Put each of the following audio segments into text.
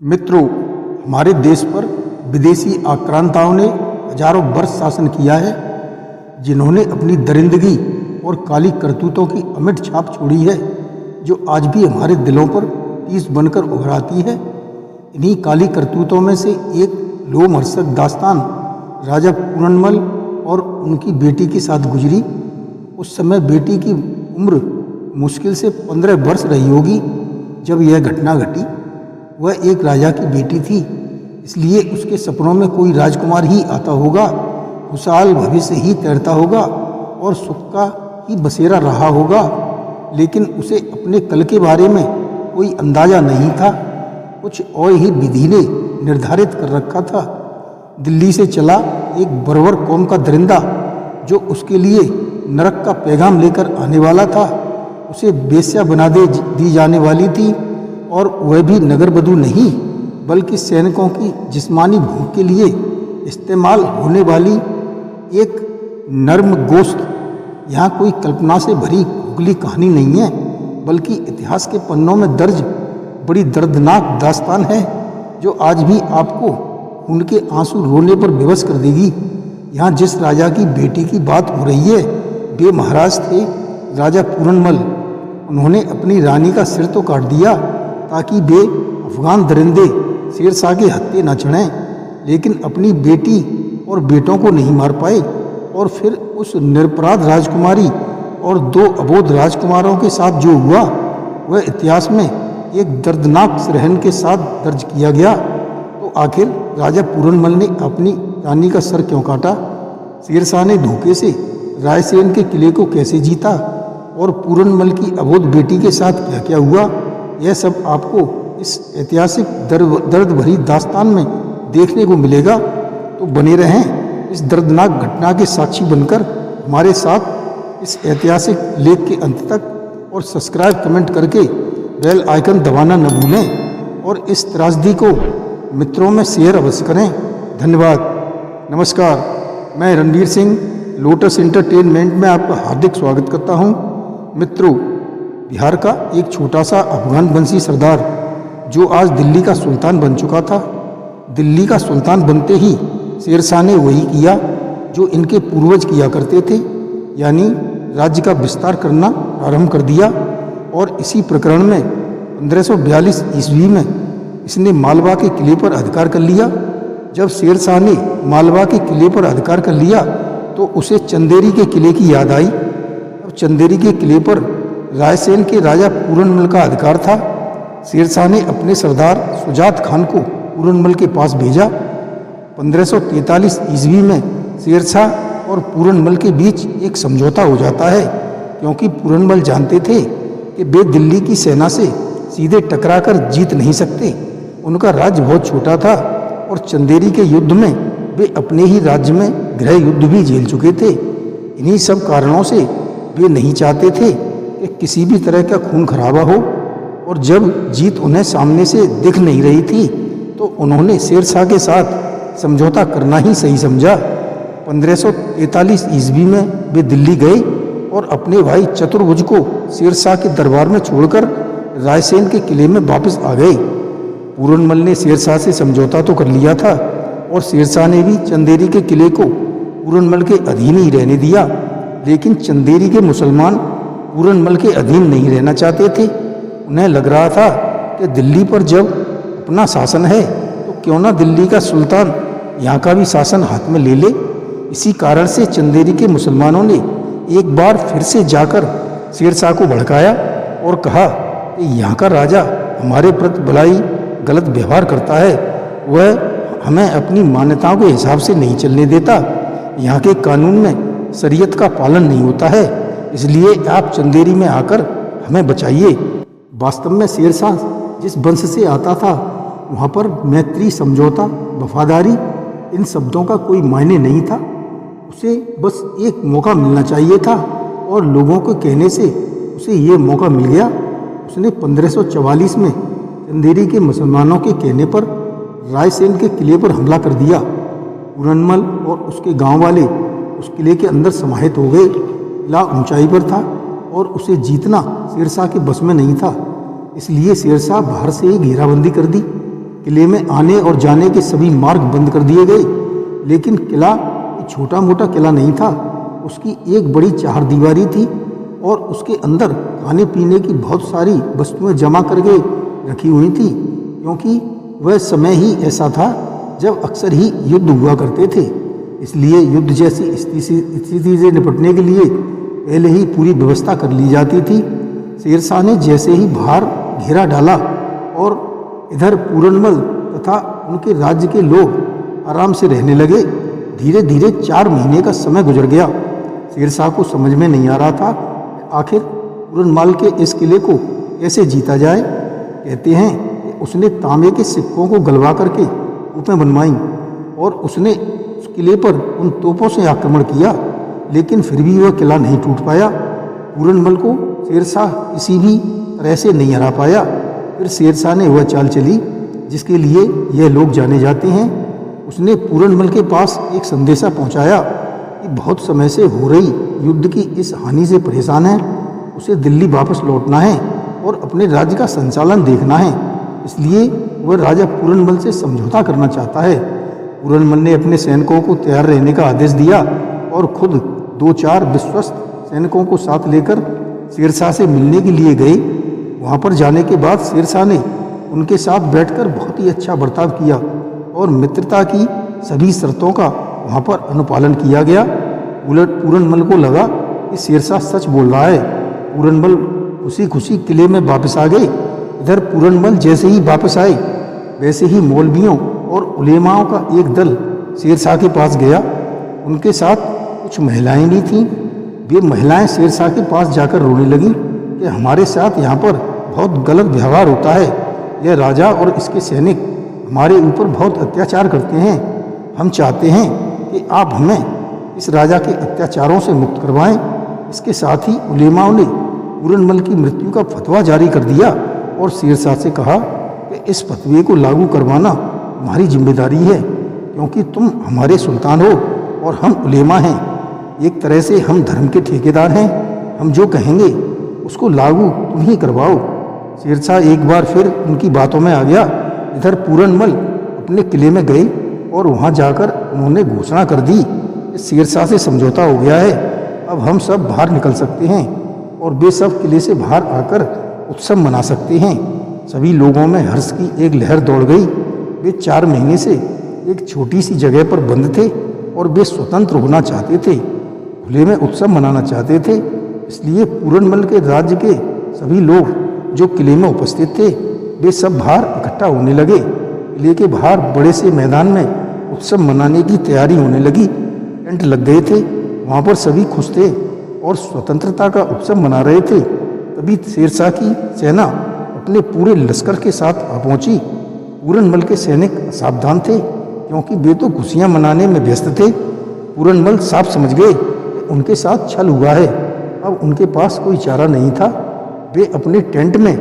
मित्रों, हमारे देश पर विदेशी आक्रांताओं ने हजारों वर्ष शासन किया है, जिन्होंने अपनी दरिंदगी और काली करतूतों की अमिट छाप छोड़ी है, जो आज भी हमारे दिलों पर टीस बनकर उभराती है। इन्हीं काली करतूतों में से एक लोमहर्षक दास्तान राजा पूरनमल और उनकी बेटी के साथ गुजरी। उस समय बेटी की उम्र मुश्किल से 15 वर्ष रही होगी जब यह घटना घटी। वह एक राजा की बेटी थी, इसलिए उसके सपनों में कोई राजकुमार ही आता होगा, खुशहाल भविष्य ही तैरता होगा और सुख का ही बसेरा रहा होगा। लेकिन उसे अपने कल के बारे में कोई अंदाजा नहीं था। कुछ और ही विधि ने निर्धारित कर रखा था। दिल्ली से चला एक बर्बर कौम का दरिंदा, जो उसके लिए नरक का पैगाम लेकर आने वाला था, उसे बेश्या बना दी जाने वाली थी, और वह भी नगर बधू नहीं बल्कि सैनिकों की जिस्मानी भूख के लिए इस्तेमाल होने वाली एक नर्म गोश्त। यहाँ कोई कल्पना से भरी खुगली कहानी नहीं है, बल्कि इतिहास के पन्नों में दर्ज बड़ी दर्दनाक दास्तान है, जो आज भी आपको उनके आंसू रोने पर विवश कर देगी। यहाँ जिस राजा की बेटी की बात हो रही है, वे महाराज थे राजा पूरनमल। उन्होंने अपनी रानी का सिर तो काट दिया ताकि वे अफगान दरिंदे शेरशाह के हत्थे न चढ़ें, लेकिन अपनी बेटी और बेटों को नहीं मार पाए। और फिर उस निरपराध राजकुमारी और 2 अबोध राजकुमारों के साथ जो हुआ, वह इतिहास में एक दर्दनाक सरहन के साथ दर्ज किया गया। तो आखिर राजा पूरनमल ने अपनी रानी का सर क्यों काटा? शेरशाह ने धोखे से रायसेन के किले को कैसे जीता? और पूरनमल की अबोध बेटी के साथ क्या क्या हुआ? यह सब आपको इस ऐतिहासिक दर्द भरी दास्तान में देखने को मिलेगा। तो बने रहें इस दर्दनाक घटना के साक्षी बनकर हमारे साथ इस ऐतिहासिक लेख के अंत तक, और सब्सक्राइब कमेंट करके बेल आइकन दबाना न भूलें, और इस त्रासदी को मित्रों में शेयर अवश्य करें। धन्यवाद। नमस्कार, मैं रणवीर सिंह लोटस एंटरटेनमेंट में आपका हार्दिक स्वागत करता हूं। मित्रों, बिहार का एक छोटा सा अफगान वंशी सरदार, जो आज दिल्ली का सुल्तान बन चुका था। दिल्ली का सुल्तान बनते ही शेरशाह ने वही किया जो इनके पूर्वज किया करते थे, यानी राज्य का विस्तार करना प्रारंभ कर दिया। और इसी प्रकरण में 1542 ईस्वी में इसने मालवा के किले पर अधिकार कर लिया। जब शेरशाह ने मालवा के किले पर अधिकार कर लिया, तो उसे चंदेरी के किले की याद आई। अब चंदेरी के किले पर रायसेन के राजा पूरनमल का अधिकार था। शेरशाह ने अपने सरदार शुजात खान को पूरनमल के पास भेजा। 1543 ईस्वी में शेरशाह और पूरनमल के बीच एक समझौता हो जाता है, क्योंकि पूरनमल जानते थे कि वे दिल्ली की सेना से सीधे टकराकर जीत नहीं सकते। उनका राज्य बहुत छोटा था, और चंदेरी के युद्ध में वे अपने ही राज्य में गृह युद्ध भी झेल चुके थे। इन्हीं सब कारणों से वे नहीं चाहते थे कि किसी भी तरह का खून खराबा हो, और जब जीत उन्हें सामने से दिख नहीं रही थी, तो उन्होंने शेरशाह के साथ समझौता करना ही सही समझा। 1543 ईस्वी में वे दिल्ली गए और अपने भाई चतुर्भुज को शेरशाह के दरबार में छोड़कर रायसेन के किले में वापस आ गए। पूरनमल ने शेरशाह से समझौता तो कर लिया था, और शेरशाह ने भी चंदेरी के किले को पूरनमल के अधीन ही रहने दिया। लेकिन चंदेरी के मुसलमान पूरनमल के अधीन नहीं रहना चाहते थे। उन्हें लग रहा था कि दिल्ली पर जब अपना शासन है, तो क्यों ना दिल्ली का सुल्तान यहाँ का भी शासन हाथ में ले ले। इसी कारण से चंदेरी के मुसलमानों ने एक बार फिर से जाकर शेरशाह को भड़काया और कहा कि यहाँ का राजा हमारे प्रति भलाई गलत व्यवहार करता है। वह हमें अपनी मान्यताओं के हिसाब से नहीं चलने देता। यहाँ के कानून में शरीयत का पालन नहीं होता है, इसलिए आप चंदेरी में आकर हमें बचाइए। वास्तव में शेरशाह जिस वंश से आता था, वहाँ पर मैत्री, समझौता, वफादारी, इन शब्दों का कोई मायने नहीं था। उसे बस एक मौका मिलना चाहिए था, और लोगों के कहने से उसे ये मौका मिल गया। उसने 1544 में चंदेरी के मुसलमानों के कहने पर रायसेन के किले पर हमला कर दिया। पूरनमल और उसके गांव वाले उस किले के अंदर समाहित हो गए। किला ऊंचाई पर था, और उसे जीतना शेरशाह के बस में नहीं था। इसलिए शेरशाह बाहर से ही घेराबंदी कर दी। किले में आने और जाने के सभी मार्ग बंद कर दिए गए। लेकिन किला छोटा मोटा किला नहीं था, उसकी एक बड़ी चारदीवारी थी और उसके अंदर खाने पीने की बहुत सारी वस्तुएं जमा करके रखी हुई थी, क्योंकि वह समय ही ऐसा था जब अक्सर ही युद्ध हुआ करते थे। इसलिए युद्ध जैसी स्थिति से निपटने के लिए पहले ही पूरी व्यवस्था कर ली जाती थी। शेरशाह ने जैसे ही बाहर घेरा डाला और इधर पूरनमल तथा उनके राज्य के लोग आराम से रहने लगे। धीरे धीरे 4 महीने का समय गुजर गया। शेरशाह को समझ में नहीं आ रहा था आखिर पूरनमल के इस किले को कैसे जीता जाए। कहते हैं कि उसने तांबे के सिक्कों को गलवा करके तोपें बनवाई और उसने उस किले पर उन तोपों से आक्रमण किया, लेकिन फिर भी वह किला नहीं टूट पाया। पूरनमल को शेरशाह किसी भी तरह से नहीं हरा पाया। फिर शेरशाह ने वह चाल चली जिसके लिए यह लोग जाने जाते हैं। उसने पूरनमल के पास एक संदेशा पहुंचाया कि बहुत समय से हो रही युद्ध की इस हानि से परेशान है, उसे दिल्ली वापस लौटना है और अपने राज्य का संचालन देखना है। इसलिए वह राजा पूरनमल से समझौता करना चाहता है। पूरनमल ने अपने सैनिकों को तैयार रहने का आदेश दिया और खुद 2-4 विश्वस्त सैनिकों को साथ लेकर शेरशाह से मिलने के लिए गए। वहाँ पर जाने के बाद शेरशाह ने उनके साथ बैठकर बहुत ही अच्छा बर्ताव किया और मित्रता की सभी शर्तों का वहाँ पर अनुपालन किया गया। पूरनमल को लगा कि शेरशाह सच बोल रहा है। पूरनमल खुशी खुशी किले में वापस आ गए। इधर पूरनमल जैसे ही वापस आए वैसे ही मौलवियों और उलेमाओं का एक दल शेरशाह के पास गया। उनके साथ कुछ महिलाएं भी थीं। वे महिलाएं शेरशाह के पास जाकर रोने लगीं कि हमारे साथ यहाँ पर बहुत गलत व्यवहार होता है। यह राजा और इसके सैनिक हमारे ऊपर बहुत अत्याचार करते हैं। हम चाहते हैं कि आप हमें इस राजा के अत्याचारों से मुक्त करवाएं। इसके साथ ही उलेमाओं ने पूरनमल की मृत्यु का फतवा जारी कर दिया और शेरशाह से कहा कि इस फतवे को लागू करवाना तुम्हारी जिम्मेदारी है, क्योंकि तुम हमारे सुल्तान हो और हम उलेमा हैं। एक तरह से हम धर्म के ठेकेदार हैं। हम जो कहेंगे उसको लागू तुम ही करवाओ। शेरशाह एक बार फिर उनकी बातों में आ गया। इधर पूरनमल अपने किले में गए और वहाँ जाकर उन्होंने घोषणा कर दी कि शेरशाह से समझौता हो गया है, अब हम सब बाहर निकल सकते हैं और वे सब किले से बाहर आकर उत्सव मना सकते हैं। सभी लोगों में हर्ष की एक लहर दौड़ गई। वे 4 महीने से एक छोटी सी जगह पर बंद थे और वे स्वतंत्र होना चाहते थे, खुले में उत्सव मनाना चाहते थे। इसलिए पूरनमल के राज्य के सभी लोग जो किले में उपस्थित थे वे सब बाहर इकट्ठा होने लगे। किले के बाहर बड़े से मैदान में उत्सव मनाने की तैयारी होने लगी। टेंट लग गए थे, वहाँ पर सभी खुश थे और स्वतंत्रता का उत्सव मना रहे थे। तभी शेरशाह की सेना अपने पूरे लश्कर के साथ आ पहुंची। पूरनमल के सैनिक असावधान थे क्योंकि वे तो खुशियां मनाने में व्यस्त थे। पूरनमल साफ समझ गए कि उनके साथ छल हुआ है। अब उनके पास कोई चारा नहीं था। वे अपने टेंट में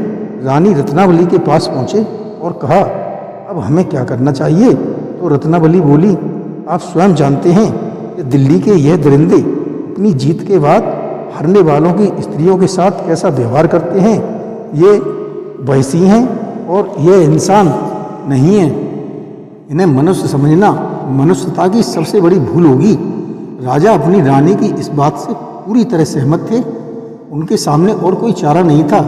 रानी रत्नावली के पास पहुंचे और कहा, अब हमें क्या करना चाहिए? तो रत्नावली बोली, आप स्वयं जानते हैं कि दिल्ली के यह दरिंदे अपनी जीत के बाद हारने वालों की स्त्रियों के साथ कैसा व्यवहार करते हैं। ये वैसी हैं और ये इंसान नहीं है। इन्हें मनुष्य समझना मनुष्यता की सबसे बड़ी भूल होगी। राजा अपनी रानी की इस बात से पूरी तरह सहमत थे। उनके सामने और कोई चारा नहीं था।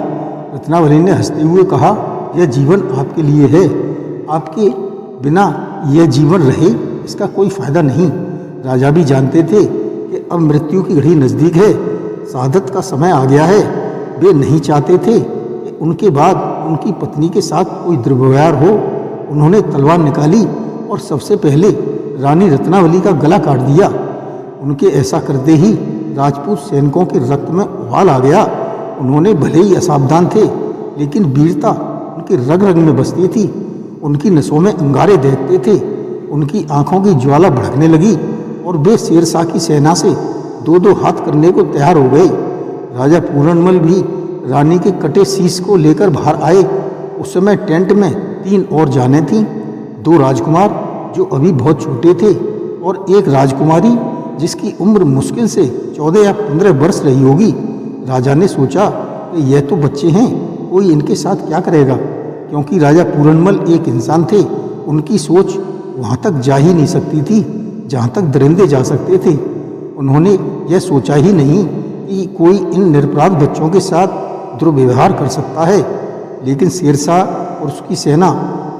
रत्नावली ने हंसते हुए कहा, यह जीवन आपके लिए है। आपके बिना यह जीवन रहे इसका कोई फायदा नहीं। राजा भी जानते थे कि अब मृत्यु की घड़ी नज़दीक है, शहादत का समय आ गया है। वे नहीं चाहते थे कि उनके बाद उनकी पत्नी के साथ कोई दुर्व्यवहार हो। उन्होंने तलवार निकाली और सबसे पहले रानी रत्नावली का गला काट दिया। उनके ऐसा करते ही राजपूत सैनिकों के रक्त में उबाल आ गया। उन्होंने भले ही असावधान थे, लेकिन वीरता उनके रग रग में बसती थी। उनकी नसों में अंगारे दहकते थे। उनकी आंखों की ज्वाला भड़कने लगी और वे शेरशाह की सेना से 2-2 हाथ करने को तैयार हो गए। राजा पूरनमल भी रानी के कटे शीश को लेकर बाहर आए। उस समय टेंट में 3 और जानें थीं। 2 राजकुमार जो अभी बहुत छोटे थे और एक राजकुमारी जिसकी उम्र मुश्किल से 14 या 15 वर्ष रही होगी। राजा ने सोचा कि यह तो बच्चे हैं, कोई इनके साथ क्या करेगा। क्योंकि राजा पूरनमल एक इंसान थे, उनकी सोच वहाँ तक जा ही नहीं सकती थी जहाँ तक दरिंदे जा सकते थे। उन्होंने यह सोचा ही नहीं कि कोई इन निरपराध बच्चों के साथ दुर्व्यवहार कर सकता है। लेकिन शेरशाह और उसकी सेना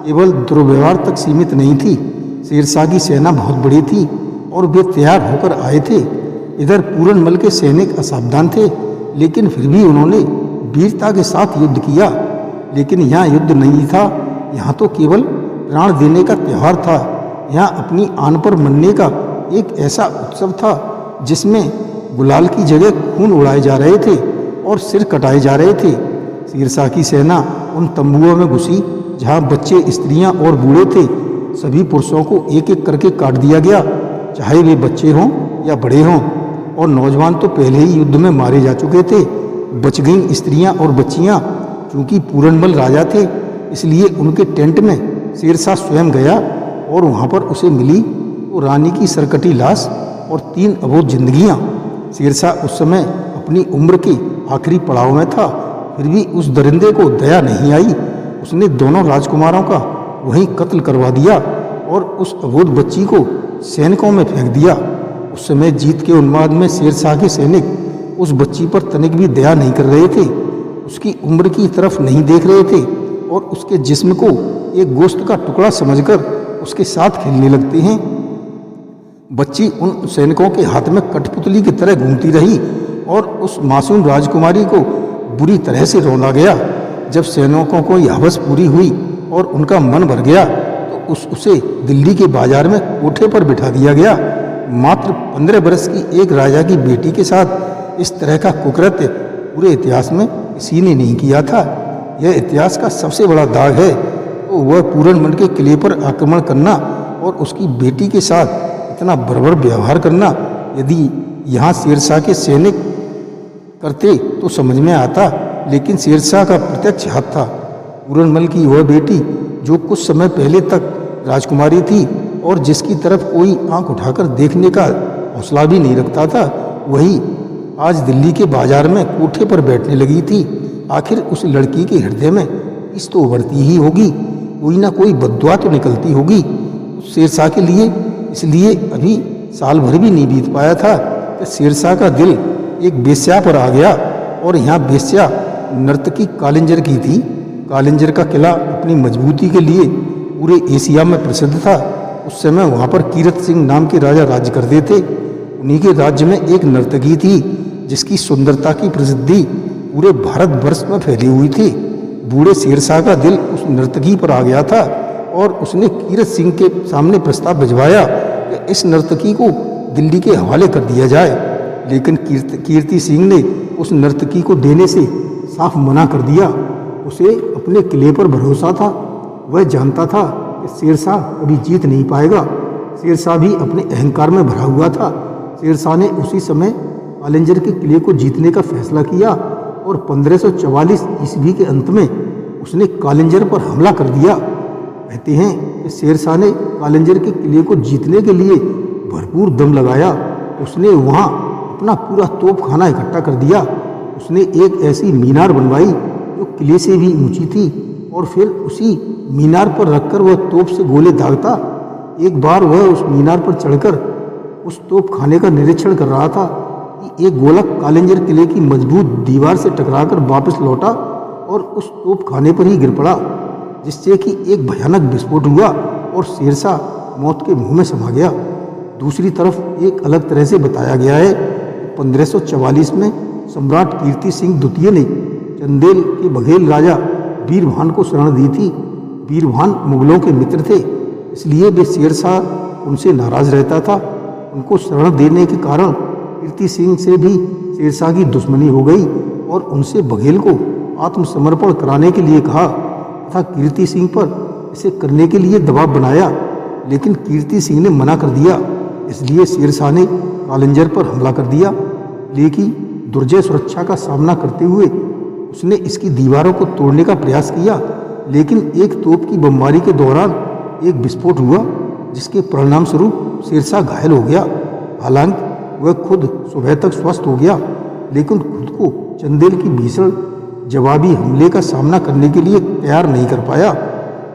केवल दुर्व्यवहार तक सीमित नहीं थी। शेरशाह की सेना बहुत बड़ी थी और वे तैयार होकर आए थे। इधर पूरनमल के सैनिक असावधान थे, लेकिन फिर भी उन्होंने वीरता के साथ युद्ध किया। लेकिन यहाँ युद्ध नहीं था, यहाँ तो केवल प्राण देने का त्यौहार था। यहाँ अपनी आन पर मरने का एक ऐसा उत्सव था जिसमें गुलाल की जगह खून उड़ाए जा रहे थे और सिर कटाए जा रहे थे। शेरशाह की सेना उन तंबुओं में घुसी जहाँ बच्चे, स्त्रियाँ और बूढ़े थे। सभी पुरुषों को एक एक करके काट दिया गया, चाहे वे बच्चे हों या बड़े हों, और नौजवान तो पहले ही युद्ध में मारे जा चुके थे। बच गईं स्त्रियाँ और बच्चियाँ। चूँकि पूरनमल राजा थे, इसलिए उनके टेंट में शेरशाह स्वयं गया और वहाँ पर उसे मिली तो रानी की सरकटी लाश और 3 अबोध जिंदगियाँ। शेरशाह उस समय अपनी उम्र के आखिरी पड़ाव में था, फिर भी उस दरिंदे को दया नहीं आई। उसने दोनों राजकुमारों का वहीं कत्ल करवा दिया और उस अबोध बच्ची को सैनिकों में फेंक दिया। उस समय जीत के उन्माद में शेरशाह के सैनिक उस बच्ची पर तनिक भी दया नहीं कर रहे थे, उसकी उम्र की तरफ नहीं देख रहे थे और उसके जिस्म को एक गोश्त का टुकड़ा समझकर उसके साथ खेलने लगते हैं। बच्ची उन सैनिकों के हाथ में कठपुतली की तरह घूमती रही और उस मासूम राजकुमारी को बुरी तरह से रौंदा गया। जब सैनिकों को यह हवस पूरी हुई और उनका मन भर गया तो उसे दिल्ली के बाजार में कोठे पर बिठा दिया गया। मात्र 15 बरस की एक राजा की बेटी के साथ इस तरह का कुकृत्य पूरे इतिहास में किसी ने नहीं किया था। यह इतिहास का सबसे बड़ा दाग है। तो वह पूरनमल के किले पर आक्रमण करना और उसकी बेटी के साथ इतना बर्बर व्यवहार करना, यदि यहाँ शेरशाह के सैनिक करते तो समझ में आता, लेकिन शेरशाह का प्रत्यक्ष हाथ था। पूरनमल की वह बेटी जो कुछ समय पहले तक राजकुमारी थी और जिसकी तरफ कोई आंख उठाकर देखने का हौसला भी नहीं रखता था, वही आज दिल्ली के बाजार में कोठे पर बैठने लगी थी। आखिर उस लड़की के हृदय में इस तो उभरती ही होगी, कोई ना कोई बद्दुआ तो निकलती होगी शेरशाह के लिए। इसलिए अभी साल भर भी नहीं बीत पाया था कि शेरशाह का दिल एक वेश्या पर आ गया। और यहाँ वेश्या नर्तकी कालिंजर की थी। कालिंजर का किला अपनी मजबूती के लिए पूरे एशिया में प्रसिद्ध था। उस समय वहाँ पर कीरत सिंह नाम के राजा राज्य करते थे। उन्हीं के राज्य में एक नर्तकी थी जिसकी सुंदरता की प्रसिद्धि पूरे भारतवर्ष में फैली हुई थी। बूढ़े शेरशाह का दिल उस नर्तकी पर आ गया था और उसने कीरत सिंह के सामने प्रस्ताव भिजवाया कि इस नर्तकी को दिल्ली के हवाले कर दिया जाए। लेकिन कीर्ति सिंह ने उस नर्तकी को देने से साफ मना कर दिया। उसे अपने किले पर भरोसा था। वह जानता था कि शेरशाह कभी जीत नहीं पाएगा। शेरशाह भी अपने अहंकार में भरा हुआ था। शेरशाह ने उसी समय कालिंजर के किले को जीतने का फैसला किया और 1544 ईस्वी के अंत में उसने कालिंजर पर हमला कर दिया। कहते हैं कि शेरशाह ने कालिंजर के किले को जीतने के लिए भरपूर दम लगाया। उसने वहाँ अपना पूरा तोपखाना इकट्ठा कर दिया। उसने एक ऐसी मीनार बनवाई जो किले से भी ऊंची थी और फिर उसी मीनार पर रखकर वह तोप से गोले दागता। एक बार वह उस मीनार पर चढ़कर उस तोपखाने का निरीक्षण कर रहा था कि एक गोला कालिंजर किले की मजबूत दीवार से टकराकर वापस लौटा और उस तोपखाने पर ही गिर पड़ा, जिससे कि एक भयानक विस्फोट हुआ और शेरशाह मौत के मुंह में समा गया। दूसरी तरफ एक अलग तरह से बताया गया है। 1544 में सम्राट कीर्ति सिंह द्वितीय ने चंदेल के बघेल राजा बीरभान को शरण दी थी। बीरभान मुगलों के मित्र थे, इसलिए वे शेरशाह उनसे नाराज रहता था। उनको शरण देने के कारण कीर्ति सिंह से भी शेरशाह की दुश्मनी हो गई और उनसे बघेल को आत्मसमर्पण कराने के लिए कहा तथा कीर्ति सिंह पर इसे करने के लिए दबाव बनाया। लेकिन कीर्ति सिंह ने मना कर दिया। इसलिए शेरशाह ने कालिंजर पर हमला कर दिया। लेकिन दुर्जय सुरक्षा का सामना करते हुए उसने इसकी दीवारों को तोड़ने का प्रयास किया, लेकिन एक तोप की बमबारी के दौरान एक विस्फोट हुआ जिसके परिणाम स्वरूप शेरशाह घायल हो गया। हालांकि वह खुद सुबह तक स्वस्थ हो गया, लेकिन खुद को चंदेल की भीषण जवाबी हमले का सामना करने के लिए तैयार नहीं कर पाया।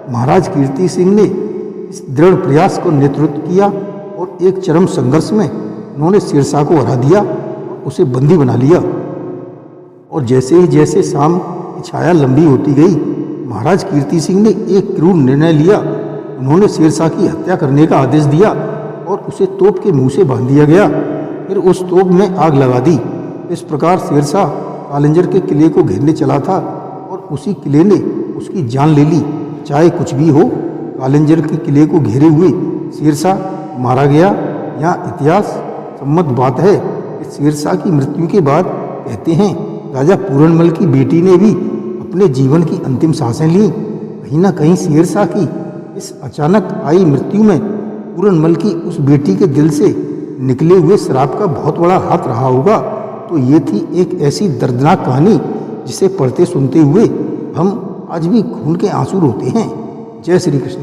महाराज कीर्ति सिंह ने इस दृढ़ प्रयास को नेतृत्व किया और एक चरम संघर्ष में उन्होंने शेरशाह को हरा दिया और उसे बंदी बना लिया। और जैसे ही जैसे शाम की छाया लंबी होती गई, महाराज कीर्ति सिंह ने एक क्रूर निर्णय लिया। उन्होंने शेरशाह की हत्या करने का आदेश दिया और उसे तोप के मुंह से बांध दिया गया। फिर उस तोप में आग लगा दी। इस प्रकार शेरशाह कालिंजर के किले को घेरने चला था और उसी किले ने उसकी जान ले ली। चाहे कुछ भी हो, कालिंजर के किले को घेरे हुए शेरशाह मारा गया। यहाँ इतिहास सम्मत बात है कि शेरशाह की मृत्यु के बाद कहते हैं राजा पूरनमल की बेटी ने भी अपने जीवन की अंतिम सांसें लीं। कहीं ना कहीं शेरशाह की इस अचानक आई मृत्यु में पूरनमल की उस बेटी के दिल से निकले हुए श्राप का बहुत बड़ा हाथ रहा होगा। तो ये थी एक ऐसी दर्दनाक कहानी जिसे पढ़ते सुनते हुए हम आज भी खून के आंसू रोते हैं। जय श्री कृष्ण।